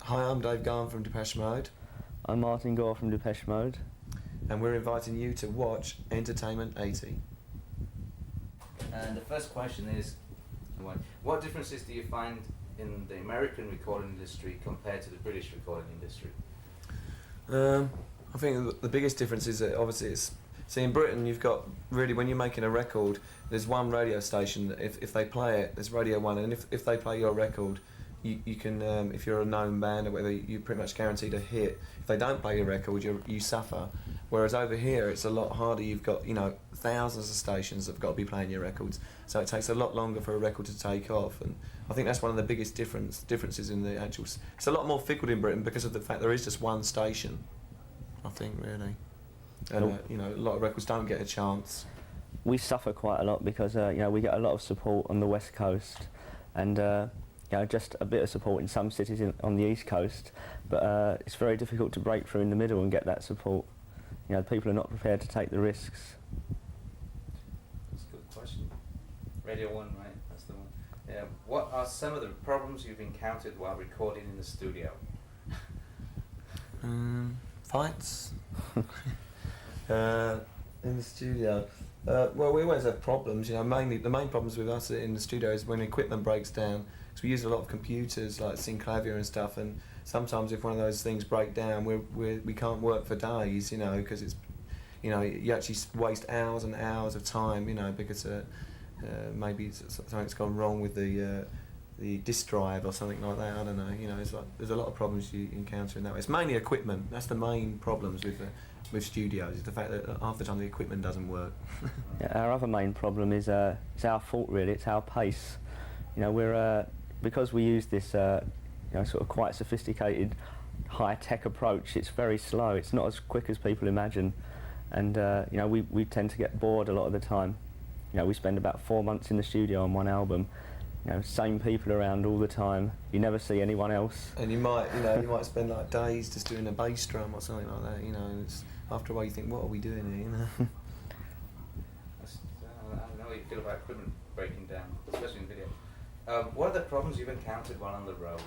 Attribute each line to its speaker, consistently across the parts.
Speaker 1: Hi, I'm Dave Gahan from Depeche Mode.
Speaker 2: I'm Martin Gore from Depeche Mode.
Speaker 1: And we're inviting you to watch Entertainment 80.
Speaker 3: And the first question is, what differences do you find in the American recording industry compared to the British recording industry?
Speaker 1: I think the biggest difference is that obviously in Britain you've got really, when you're making a record, there's one radio station that if they play it, there's Radio 1, and if they play your record, you can, if you're a known band or whatever, you're pretty much guaranteed a hit. If they don't play your record, you suffer. Whereas over here, it's a lot harder. You've got, thousands of stations that have got to be playing your records, so it takes a lot longer for a record to take off. And I think that's one of the biggest differences in the actual. It's a lot more fickle in Britain because of the fact there is just one station. I think really, and a lot of records don't get a chance.
Speaker 2: We suffer quite a lot because we get a lot of support on the West Coast, and just a bit of support in some cities on the East Coast, but it's very difficult to break through in the middle and get that support. People are not prepared to take the risks.
Speaker 3: That's a good question. Radio 1, right? That's the one. Yeah. What are some of the problems you've encountered while recording in the studio?
Speaker 1: Fights in the studio. Well, we always have problems. Mainly the main problems with us in the studio is when equipment breaks down. So we use a lot of computers like synclavier and stuff, and sometimes if one of those things break down, we can't work for days. Because it's you actually waste hours and hours of time. Because maybe something's gone wrong with the disk drive or something like that. I don't know. There's a lot of problems you encounter in that way. It's mainly equipment. That's the main problems with studios, is the fact that half the time the equipment doesn't work.
Speaker 2: Our other main problem is it's our fault really. It's our pace. We're because we use this sort of quite sophisticated high-tech approach. It's very slow. It's not as quick as people imagine, and we tend to get bored a lot of the time. We spend about 4 months in the studio on one album. Same people around all the time. You never see anyone else.
Speaker 1: And you might spend like days just doing a bass drum or something like that. And it's, after a while you think, what are we doing here?
Speaker 3: I don't know how you feel about equipment breaking down, especially in video. What are the problems you've encountered while on the road?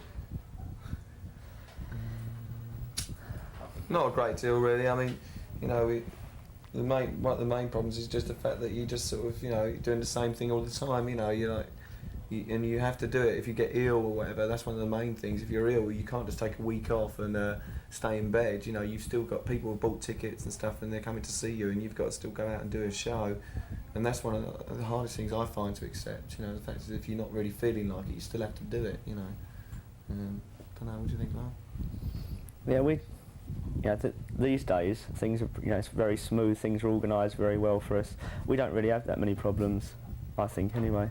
Speaker 1: Not a great deal, really. I mean, one of the main problems is just the fact that you just sort of, doing the same thing all the time. And you have to do it if you get ill or whatever. That's one of the main things. If you're ill, you can't just take a week off and stay in bed. You've still got people who've bought tickets and stuff, and they're coming to see you, and you've got to still go out and do a show. And that's one of the hardest things I find to accept. The fact is, if you're not really feeling like it, you still have to do it. Don't know. What do you think, Lyle?
Speaker 2: Yeah, these days things are it's very smooth. Things are organised very well for us. We don't really have that many problems, I think, anyway.